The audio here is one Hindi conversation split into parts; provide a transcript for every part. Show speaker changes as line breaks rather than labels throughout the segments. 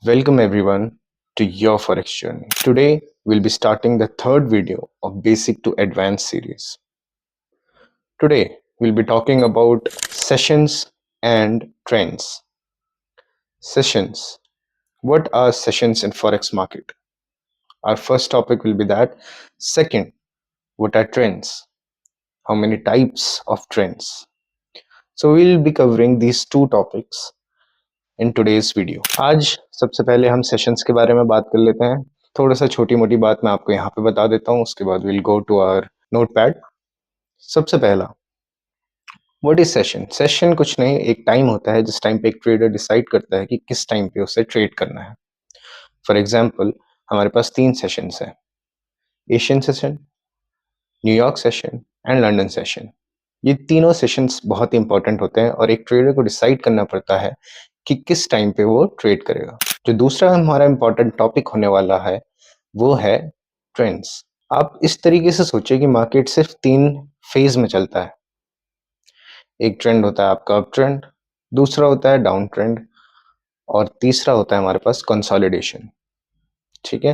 Welcome everyone to your Forex journey. Today we'll be starting the third video of Basic to Advanced series. Today we'll be talking about sessions and trends. Sessions. What are sessions in Forex market? Our first topic will be that. Second, what are trends? How many types of trends? So we'll be covering these two topics in today's video. आज सबसे पहले हम सेशंस के बारे में बात कर लेते हैं। थोड़ा सा छोटी मोटी बात मैं आपको यहाँ पे बता देता हूँ, उसके बाद will go to our notepad. सबसे पहला, व्हाट इज सेशन? सेशन कुछ नहीं, एक टाइम होता है जिस टाइम पे एक ट्रेडर डिसाइड करता है कि किस टाइम पे उसे ट्रेड करना है। फॉर एग्जाम्पल, हमारे पास 3 सेशंस है, Asian session, New York session and London session. ये तीनों सेशंस बहुत इंपॉर्टेंट होते हैं और एक ट्रेडर को डिसाइड करना पड़ता है कि किस टाइम पे वो ट्रेड करेगा। जो दूसरा हमारा इंपॉर्टेंट टॉपिक होने वाला है वो है ट्रेंड्स। आप इस तरीके से सोचिए कि मार्केट सिर्फ 3 फेज में चलता है। एक ट्रेंड होता है आपका अप ट्रेंड, दूसरा होता है डाउन ट्रेंड और तीसरा होता है हमारे पास कंसोलिडेशन। ठीक है,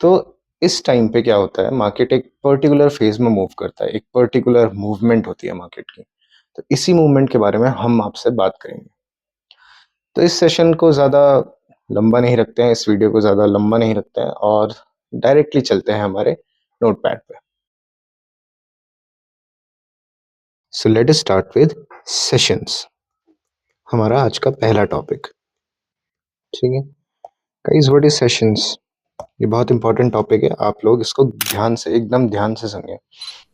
तो इस टाइम पे क्या होता है, मार्केट एक पर्टिकुलर फेज में मूव करता है, एक पर्टिकुलर मूवमेंट होती है मार्केट की। तो इसी मूवमेंट के बारे में हम आपसे बात करेंगे। तो इस सेशन को ज़्यादा लंबा नहीं रखते हैं, इस वीडियो को ज़्यादा लंबा नहीं रखते हैं और डायरेक्टली चलते हैं हमारे नोटपैड पे। So let us start with sessions, हमारा आज का पहला टॉपिक। ठीक है गाइस, व्हाट इज सेशंस? ये बहुत इंपॉर्टेंट टॉपिक है, आप लोग इसको ध्यान से, एकदम ध्यान से सुनिए।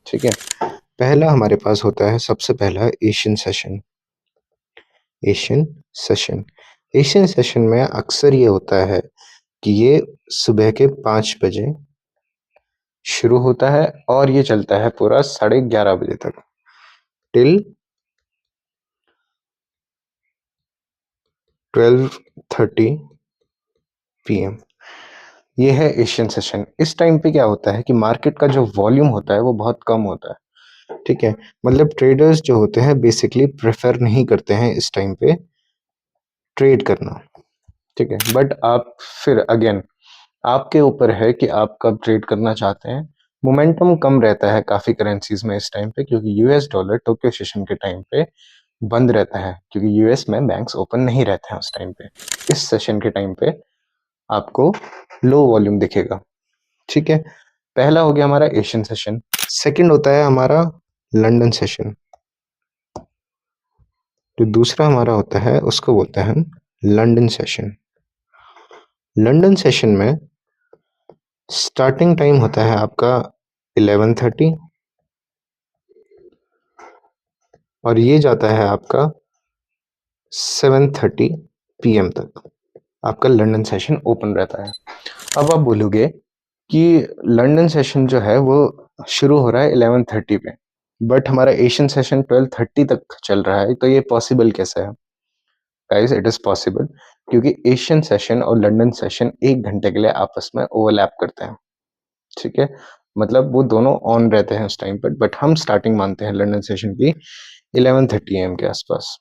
ठीक है, पहला हमारे पास होता है, सबसे पहला Asian session. Asian session, Asian session में अक्सर ये होता है कि ये सुबह के 5 बजे शुरू होता है और ये चलता है पूरा 11:30 बजे तक, टिल 12:30 PM। ये है एशियन सेशन। इस टाइम पे क्या होता है कि मार्केट का जो वॉल्यूम होता है वो बहुत कम होता है। ठीक है, मतलब ट्रेडर्स जो होते हैं बेसिकली प्रेफर नहीं करते हैं इस टाइम पे ट्रेड करना। ठीक है, बट आप फिर अगेन आपके ऊपर है कि आप कब ट्रेड करना चाहते हैं। मोमेंटम कम रहता है काफी करेंसीज में इस टाइम पे, क्योंकि यूएस डॉलर टोक्यो सेशन के टाइम पे बंद रहता है, क्योंकि यूएस में बैंक्स ओपन नहीं रहते हैं उस टाइम पे। इस सेशन के टाइम पे आपको लो वॉल्यूम दिखेगा। ठीक है, पहला हो गया हमारा एशियन सेशन। सेकंड होता है हमारा लंदन सेशन। जो दूसरा हमारा होता है उसको बोलते हैं हम लंदन सेशन। लंदन सेशन में स्टार्टिंग टाइम होता है आपका 11:30 और ये जाता है आपका 7:30 PM तक। आपका लंदन सेशन ओपन रहता है। अब आप बोलोगे कि लंदन सेशन जो है वो शुरू हो रहा है 11:30 पे, बट हमारा एशियन सेशन 12:30 तक चल रहा है, तो ये पॉसिबल कैसे है? गाइस, इट इज पॉसिबल क्योंकि एशियन सेशन और लंदन सेशन 1 घंटे के लिए आपस में ओवरलैप करते हैं। ठीक है, मतलब वो दोनों ऑन रहते हैं उस टाइम पर, बट हम स्टार्टिंग मानते हैं लंदन सेशन की 11:30 AM के आसपास।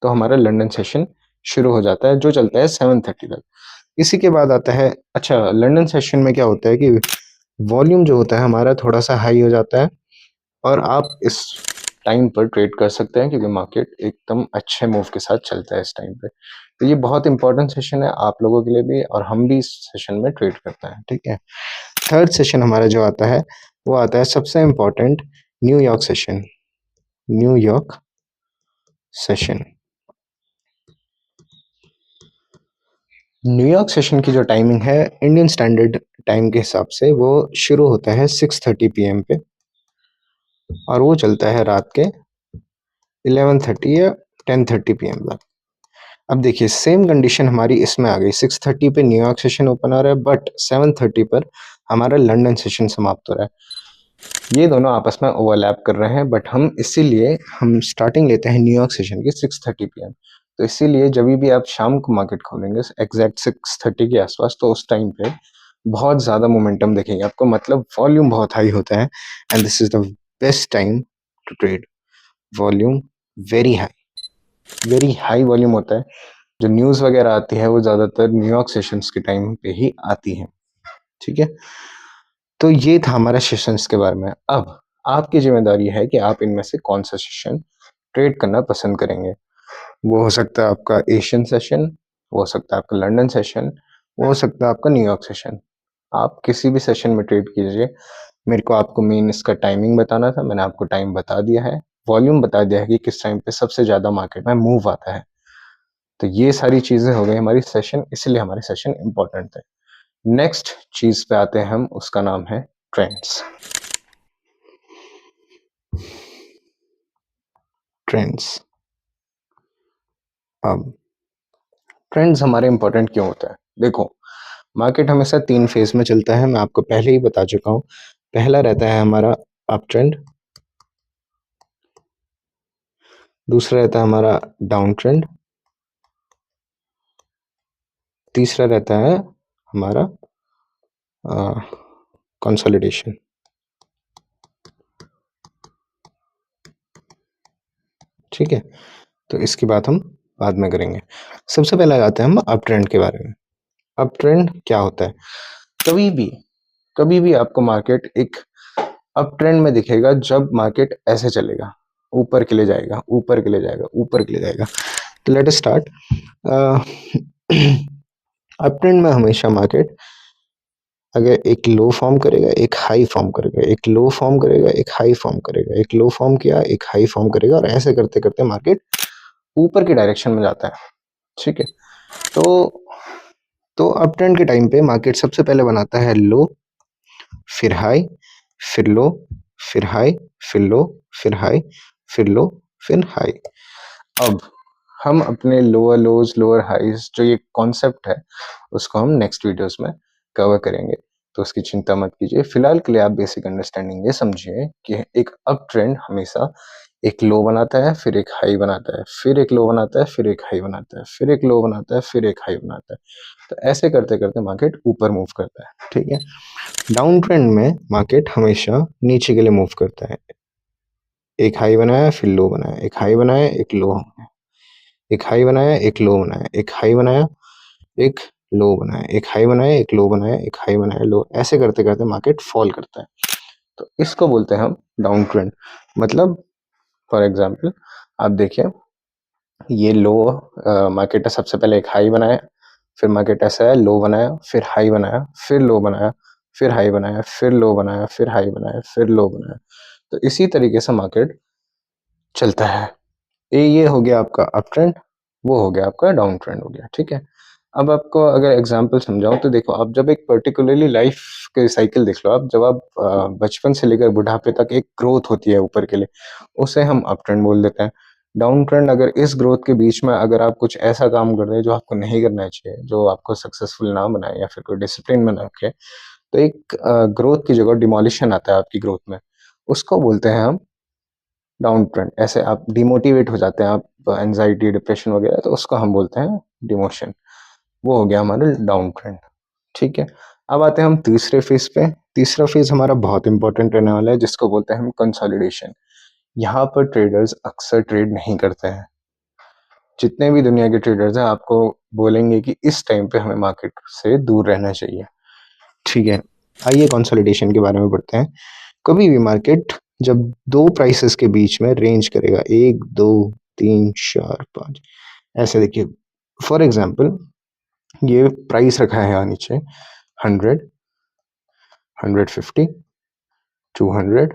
तो हमारा लंदन सेशन शुरू हो जाता है जो चलता है 7:30 तक। इसी के बाद आता है, अच्छा लंदन सेशन में क्या होता है कि वॉल्यूम जो होता है हमारा थोड़ा सा हाई हो जाता है और आप इस टाइम पर ट्रेड कर सकते हैं, क्योंकि मार्केट एकदम अच्छे मूव के साथ चलता है इस टाइम पे। तो ये बहुत इंपॉर्टेंट सेशन है आप लोगों के लिए भी, और हम भी इस सेशन में ट्रेड करते हैं। ठीक है, थर्ड सेशन हमारा जो आता है वो आता है सबसे important, New York session. New York session, New York session की जो टाइमिंग है इंडियन स्टैंडर्ड टाइम के हिसाब से वो शुरू होता है 6:30 PM पे और वो चलता है रात के 11:30 या 10:30 PM तक। अब देखिए सेम कंडीशन हमारी इसमें आ गई, 6:30 पे न्यूयॉर्क सेशन ओपन हो रहा है बट 7:30 पर हमारा लंदन सेशन समाप्त हो रहा है। ये दोनों आपस में ओवरलैप कर रहे हैं, बट हम इसीलिए हम स्टार्टिंग लेते हैं न्यूयॉर्क सेशन की 6:30 PM। तो इसीलिए जब भी आप शाम को मार्केट खोलेंगे एग्जैक्ट 6:30 के आसपास, तो उस टाइम पे बहुत ज़्यादा मोमेंटम देखेंगे आपको, मतलब वॉल्यूम बहुत हाई होता है and this is the best time to trade. Volume very high, very high volume होता है। जो न्यूज़ वगैरह आती है वो ज़्यादातर न्यूयॉर्क सेशंस के टाइम पे ही आती है। ठीक है, तो ये था हमारा सेशंस के बारे में। अब आपकी जिम्मेदारी है कि आप इनमें से कौन सा सेशन ट्रेड करना पसंद करेंगे। वो हो सकता है आपका एशियन सेशन, वो हो सकता है आपका लंदन सेशन, वो हो सकता है आपका न्यूयॉर्क सेशन। आप किसी भी सेशन में ट्रेड कीजिए। मेरे को आपको मेन इसका टाइमिंग बताना था, मैंने आपको टाइम बता दिया है, वॉल्यूम बता दिया है कि किस टाइम पे सबसे ज़्यादा मार्केट में मूव आता है। तो ये सारी चीज़ें हो गई हमारी सेशन, इसलिए हमारे सेशन इंपॉर्टेंट थे। नेक्स्ट चीज़ पे आते हैं हम, उसका नाम है ट्रेंड्स। ट्रेंड्स, अब ट्रेंड्स हमारे इंपॉर्टेंट क्यों होता है? देखो, मार्केट हमेशा 3 फेज में चलता है, मैं आपको पहले ही बता चुका हूँ। पहला रहता है हमारा अप ट्रेंड, दूसरा रहता है हमारा डाउन ट्रेंड, तीसरा रहता है हमारा कंसोलिडेशन। ठीक है, तो इसकी बात हम बाद में करेंगे। सबसे पहले आते हैं हम अप ट्रेंड के बारे में। अप ट्रेंड क्या होता है? कभी भी आपको मार्केट एक अप ट्रेंड में दिखेगा जब मार्केट ऐसे चलेगा, ऊपर के लिए जाएगा, ऊपर के लिए जाएगा, ऊपर के लिए जाएगा। तो let us start. Up trend में हमेशा मार्केट अगर एक लो फॉर्म करेगा, एक हाई फॉर्म करेगा, एक लो फॉर्म करेगा, एक हाई फॉर्म करेगा, एक लो फॉर्म किया, एक हाई फॉर्म करेगा, और ऐसे करते करते मार्केट ऊपर की डायरेक्शन में जाता है। ठीक है, तो अप ट्रेंड के टाइम पे मार्केट सबसे पहले बनाता है लो, फिर हाई, फिर लो, फिर हाई, फिर लो, फिर हाई, फिर लो, फिर हाई। अब हम अपने लोअर लोज, लोअर हाईज, जो ये कॉन्सेप्ट है, उसको हम नेक्स्ट वीडियोस में कवर करेंगे, तो उसकी चिंता मत कीजिए। फिलहाल के लिए आप बेसिक अंडरस्टैंडिंग ये समझिए कि एक अप ट्रेंड हमेशा एक लो बनाता है, फिर एक हाई बनाता है, फिर एक लो बनाता है, फिर एक हाई बनाता है, फिर एक लो बनाता है, फिर एक हाई बनाता है। तो ऐसे करते करते मार्केट ऊपर मूव करता है। ठीक है, डाउन ट्रेंड में मार्केट हमेशा नीचे के लिए मूव करता है। एक हाई बनाया, फिर लो बनाया, एक हाई बनाया, एक लो, एक हाई बनाया, एक लो बनाया, एक हाई बनाया, एक लो बनाया, एक हाई बनाया, एक लो बनाया, एक हाई बनाया, लो, ऐसे करते करते मार्केट फॉल करता है। तो इसको बोलते हैं हम डाउन ट्रेंड। मतलब फॉर एग्जांपल आप देखिए, ये लो, मार्केट ने सबसे पहले एक हाई बनाया, फिर मार्केट ऐसा है, लो बनाया, फिर हाई बनाया, फिर लो बनाया, फिर हाई बनाया, फिर लो बनाया, फिर हाई बनाया, फिर लो बनाया। तो इसी तरीके से मार्केट चलता है। ये हो गया आपका अप ट्रेंड, वो हो गया आपका डाउन ट्रेंड हो गया। ठीक है, अब आपको अगर एग्जांपल समझाऊं तो देखो, आप जब एक पर्टिकुलरली लाइफ के साइकिल देख लो, आप जब आप बचपन से लेकर बुढ़ापे तक एक ग्रोथ होती है ऊपर के लिए, उसे हम अप ट्रेंड बोल देते हैं। डाउन ट्रेंड अगर इस ग्रोथ के बीच में अगर आप कुछ ऐसा काम कर रहे हैं जो आपको नहीं करना चाहिए, जो आपको सक्सेसफुल ना बनाए या फिर कोई डिसिप्लिन में ना रखे, तो एक ग्रोथ की जगह डिमोलिशन आता है आपकी ग्रोथ में, उसको बोलते हैं हम डाउन ट्रेंड। ऐसे आप डिमोटिवेट हो जाते हैं, आप एंजाइटी, डिप्रेशन वगैरह, तो उसको हम बोलते हैं डिमोशन। वो हो गया हमारा डाउन ट्रेंड। ठीक है, अब आते हैं हम तीसरे फेज पे। तीसरा फेज हमारा बहुत इंपॉर्टेंट रहने वाला है, जिसको बोलते हैं हम कंसोलिडेशन। यहाँ पर ट्रेडर्स अक्सर ट्रेड नहीं करते हैं। जितने भी दुनिया के ट्रेडर्स हैं आपको बोलेंगे कि इस टाइम पे हमें मार्केट से दूर रहना चाहिए। ठीक है, आइए कंसोलिडेशन के बारे में पढ़ते हैं। कभी भी मार्केट जब दो प्राइसेस के बीच में रेंज करेगा, 1 2 3 4 5, ऐसे देखिए, फॉर एग्जांपल ये प्राइस रखा है यहाँ नीचे 100, 150, 200,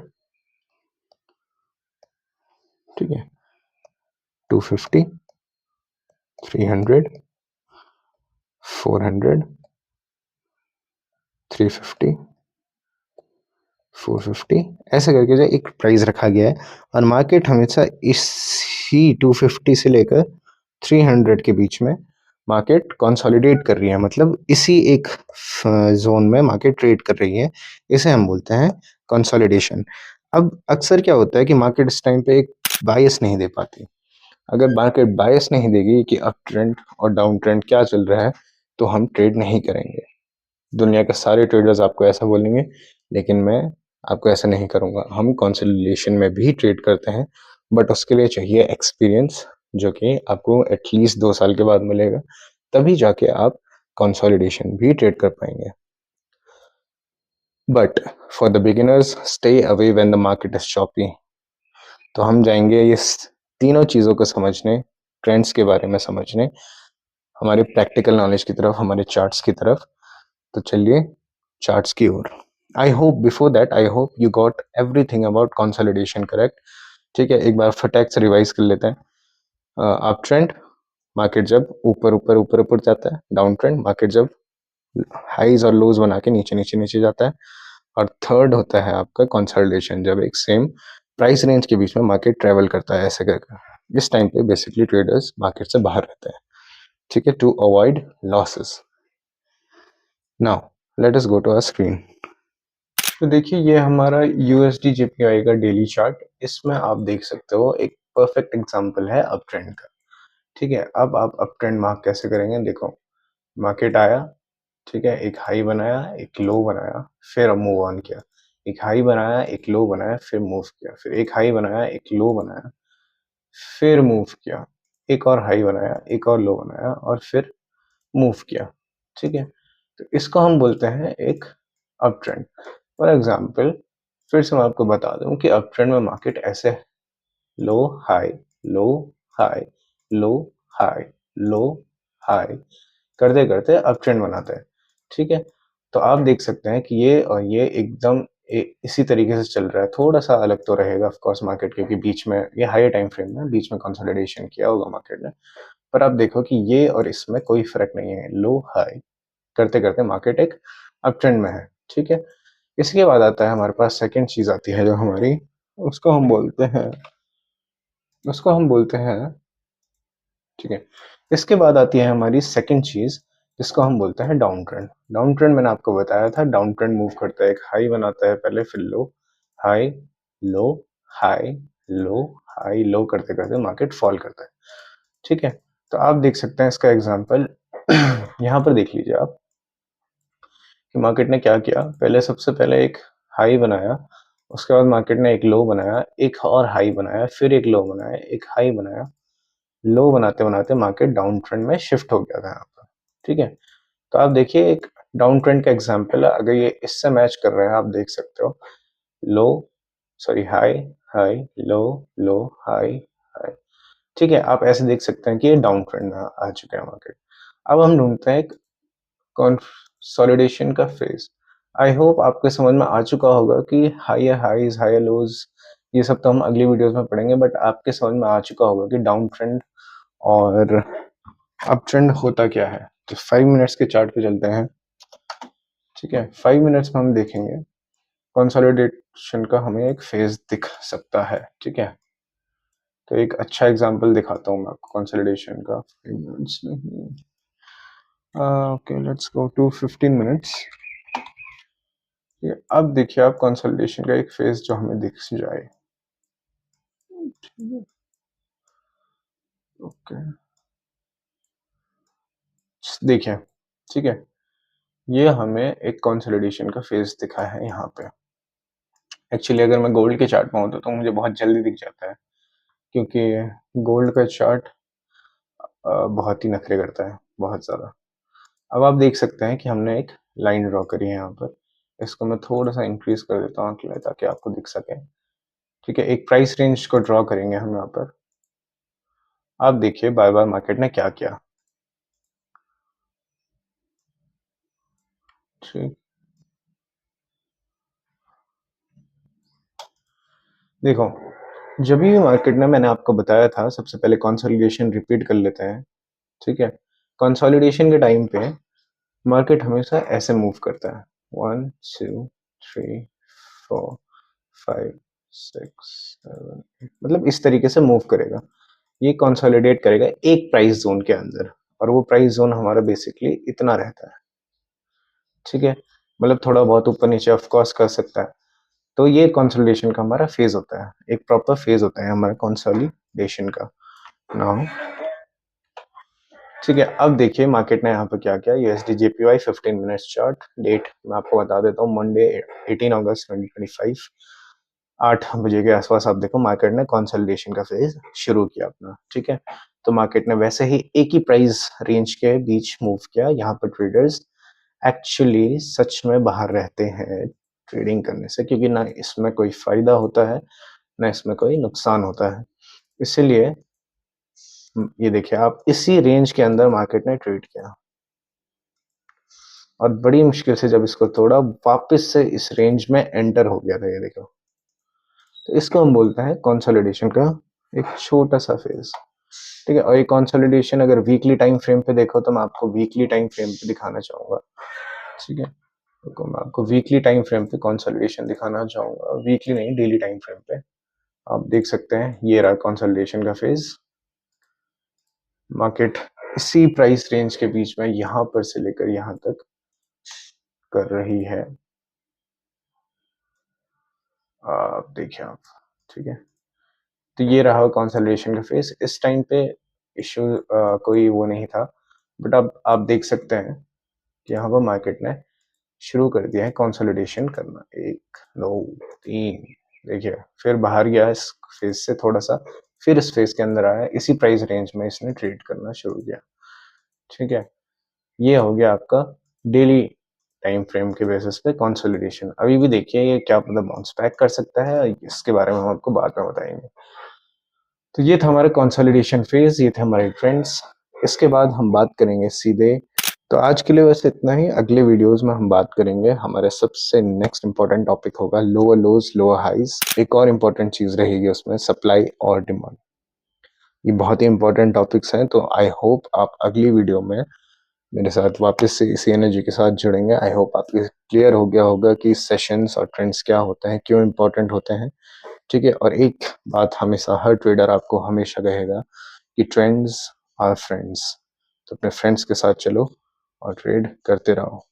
ठीक है, 250, 300, 400, 350, 450, ऐसे करके जो एक प्राइस रखा गया है, और मार्केट हमेशा इसी 250 से लेकर 300 के बीच में मार्केट कंसोलिडेट कर रही है, मतलब इसी एक जोन में मार्केट ट्रेड कर रही है। इसे हम बोलते हैं कंसोलिडेशन। अब अक्सर क्या होता है कि मार्केट इस टाइम पे एक बायस नहीं दे पाती। अगर मार्केट बायस नहीं देगी कि अप ट्रेंड और डाउन ट्रेंड क्या चल रहा है, तो हम ट्रेड नहीं करेंगे। दुनिया के सारे ट्रेडर्स आपको ऐसा बोलेंगे, लेकिन मैं आपको ऐसा नहीं करूंगा। हम कंसोलिडेशन में भी ट्रेड करते हैं, बट उसके लिए चाहिए एक्सपीरियंस, जो कि आपको एटलीस्ट 2 साल के बाद मिलेगा, तभी जाके आप कंसोलिडेशन भी ट्रेड कर पाएंगे। But for the beginners, stay away when the market is choppy. तो हम जाएंगे इस तीनों चीज़ों को समझने, ट्रेंड्स के बारे में समझने, हमारे प्रैक्टिकल नॉलेज की तरफ, हमारे चार्ट्स की तरफ। तो चलिए चार्ट्स की ओर। I hope before that, I hope you got everything about consolidation correct. ठीक है, एक बार फटाक से रिवाइज कर लेते हैं। अप ट्रेंड, मार्केट जब ऊपर ऊपर ऊपर ऊपर जाता है। डाउन ट्रेंड, मार्केट जब हाईज और लोज बना के नीचे नीचे नीचे जाता है। और थर्ड होता है आपका कंसोलिडेशन, जब एक सेम प्राइस रेंज के बीच में मार्केट ट्रेवल करता है ऐसे करके। इस टाइम पे बेसिकली ट्रेडर्स मार्केट से बाहर रहते हैं, ठीक है, to avoid losses. Now let us go to our screen. तो देखिए ये हमारा यूएसडी जेपीआई का डेली चार्ट। इसमें आप देख सकते हो एक परफेक्ट एग्जांपल है अप ट्रेंड का। ठीक है, अब आप अप ट्रेंड मार्क कैसे करेंगे? देखो, मार्केट आया, ठीक है, एक हाई बनाया, एक लो बनाया, फिर मूव ऑन किया। एक हाई बनाया, एक लो बनाया, फिर मूव किया, फिर एक हाई बनाया, एक लो बनाया, फिर मूव किया, एक और हाई बनाया, एक और लो बनाया, और फिर मूव किया। ठीक है, तो इसको हम बोलते हैं एक अप ट्रेंड। फॉर एग्जाम्पल, फिर से मैं आपको बता दूं कि अप ट्रेंड में मार्केट ऐसे है, लो हाई, लो हाई, लो हाई, लो हाई करते करते अप ट्रेंड बनाता है। ठीक है, तो आप देख सकते हैं कि ये और ये एकदम इसी तरीके से चल रहा है। थोड़ा सा अलग तो रहेगा ऑफ कोर्स मार्केट, क्योंकि बीच में ये हाई टाइम फ्रेम में बीच में कंसोलिडेशन किया होगा मार्केट ने। पर आप देखो कि ये और इसमें कोई फर्क नहीं है, लो हाई करते करते मार्केट एक अप ट्रेंड में है। ठीक है, इसके बाद आता है हमारे पास सेकंड चीज आती है जो हमारी, उसको हम बोलते हैं उसको हम बोलते हैं ठीक है, इसके बाद आती है हमारी सेकंड चीज, जिसको हम बोलते हैं डाउन ट्रेंड। डाउन ट्रेंड मैंने आपको बताया था, डाउन ट्रेंड मूव करता है, एक हाई बनाता है पहले, फिर लो हाई, लो हाई, लो हाई, लो करते करते मार्केट फॉल करता है। ठीक है, तो आप देख सकते हैं इसका एग्जांपल यहाँ पर देख लीजिए आप कि मार्केट ने क्या किया। पहले सबसे पहले एक हाई बनाया, उसके बाद मार्केट ने एक लो बनाया, एक और हाई बनाया, फिर एक लो बनाया, एक हाई बनाया। लो बनाते बनाते मार्केट डाउन ट्रेंड में शिफ्ट हो गया था यहाँ पर। ठीक है, तो आप देखिए एक डाउन ट्रेंड का एग्जांपल है, अगर ये इससे मैच कर रहे हैं आप देख सकते हो, लो सॉरी हाई हाई लो लो हाई हाई। ठीक है, आप ऐसे देख सकते हैं कि ये डाउन ट्रेंड में आ चुका है मार्केट। अब हम ढूंढते हैं कंसोलिडेशन का फेज। आई होप आपके समझ में आ चुका होगा कि हायर हाईज हायर लोज ये सब तो हम अगली वीडियोस में पढ़ेंगे, बट आपके समझ में आ चुका होगा कि डाउन ट्रेंड और अप ट्रेंड होता क्या है। तो 5 मिनट्स के चार्ट पे चलते हैं। ठीक है, 5 मिनट्स में हम देखेंगे कंसोलिडेशन का हमें एक फेज दिख सकता है। ठीक है, तो एक अच्छा एग्जांपल दिखाता हूँ मैं आपको कंसोलिडेशन का। 5 मिनट्स नहीं, okay let's go to 15 minutes. अब देखिए आप कंसोलिडेशन का एक फेज जो हमें दिख जाए। ओके देखिए, ठीक है, ये हमें एक कंसोलिडेशन का फेज दिखा है यहाँ पे। एक्चुअली अगर मैं गोल्ड के चार्ट में होता तो मुझे बहुत जल्दी दिख जाता है, क्योंकि गोल्ड का चार्ट बहुत ही नखरे करता है, बहुत ज़्यादा। अब आप देख सकते हैं कि हमने एक लाइन ड्रॉ करी है यहाँ पर। इसको मैं थोड़ा सा इंक्रीज कर देता हूँ ताकि आपको दिख सके। ठीक है, एक प्राइस रेंज को ड्रॉ करेंगे हम यहाँ पर। आप देखिए बार बार मार्केट ने क्या किया। ठीक, देखो, जब भी मार्केट ने, मैंने आपको बताया था सबसे पहले कंसोलिडेशन रिपीट कर लेते हैं। ठीक है, कंसोलिडेशन के टाइम पे मार्केट हमेशा ऐसे मूव करता है, 1 2 3 4 5 6 7 8, मतलब इस तरीके से मूव करेगा। ये कंसोलिडेट करेगा एक प्राइस जोन के अंदर, और वो प्राइस जोन हमारा बेसिकली इतना रहता है। ठीक है, मतलब थोड़ा बहुत ऊपर नीचे ऑफ कोर्स कर सकता है। तो ये कंसोलिडेशन का हमारा फेज होता है, एक प्रॉपर फेज होता है हमारा कंसोलिडेशन का नाम। ठीक है, अब देखिए मार्केट ने यहाँ पे क्या किया। USD JPY 15 minutes chart, date मैं आपको बता देता हूँ, मंडे 18 अगस्त 2025। 8 बजे के आसपास आप देखो मार्केट ने कंसोलिडेशन का फेज शुरू किया अपना, ठीक है। तो मार्केट ने वैसे ही एक ही प्राइस रेंज के बीच मूव किया। यहाँ पर ट्रेडर्स एक्चुअली सच में बाहर रहते हैं ट्रेडिंग करने से, क्योंकि ना इसमें कोई फायदा होता है ना इसमें कोई नुकसान होता है। इसीलिए ये देखिए, आप इसी रेंज के अंदर मार्केट ने ट्रेड किया और बड़ी मुश्किल से जब इसको तोड़ा, वापस से इस रेंज में एंटर हो गया था, ये देखो। तो इसको हम बोलते हैं कंसोलिडेशन का एक छोटा सा फेज, ठीक है। और ये कंसोलिडेशन अगर वीकली टाइम फ्रेम पे देखो तो मैं आपको वीकली टाइम फ्रेम पे दिखाना चाहूंगा, ठीक है। तो मैं आपको वीकली टाइम फ्रेम पे कंसोलिडेशन दिखाना चाहूंगा, वीकली नहीं, डेली टाइम फ्रेम पे। आप देख सकते हैं ये रहा कंसोलिडेशन का फेज। मार्केट इसी प्राइस रेंज के बीच में यहां पर से लेकर यहां तक कर रही है। आप देखिए आप, ठीक है। तो ये रहा कंसोलिडेशन का फेज। इस टाइम पे इश्यू कोई वो नहीं था, बट अब आप देख सकते हैं कि यहाँ पर मार्केट ने शुरू कर दिया है कंसोलिडेशन करना। 1 2 3, देखिए फिर बाहर गया इस फेज से थोड़ा सा, फिर इस फेज के अंदर आया, इसी प्राइस रेंज में इसने ट्रेड करना शुरू किया, ठीक है। ये हो गया आपका डेली टाइम फ्रेम के बेसिस पे कंसोलिडेशन। अभी भी देखिए ये क्या मतलब बाउंस बैक कर सकता है, इसके बारे में हम आपको बाद में बताएंगे। तो ये था हमारा कंसोलिडेशन फेज, ये थे हमारे ट्रेंड्स। इसके बाद हम बात करेंगे सीधे, तो आज के लिए बस इतना ही। अगले वीडियोस में हम बात करेंगे, हमारे सबसे नेक्स्ट इंपॉर्टेंट टॉपिक होगा लोअर लोज लोअर हाइज। एक और इम्पोर्टेंट चीज रहेगी उसमें, सप्लाई और डिमांड। ये बहुत ही इंपॉर्टेंट टॉपिक्स हैं, तो आई होप आप अगली वीडियो में मेरे साथ वापस से इसी एनर्जी के साथ जुड़ेंगे। आई होप आपको क्लियर हो गया होगा कि सेशंस और ट्रेंड्स क्या होते हैं, क्यों इंपॉर्टेंट होते हैं, ठीक है। और एक बात हमेशा हर ट्रेडर आपको हमेशा कहेगा कि ट्रेंड्स आर फ्रेंड्स। तो अपने फ्रेंड्स के साथ चलो और ट्रेड करते रहो।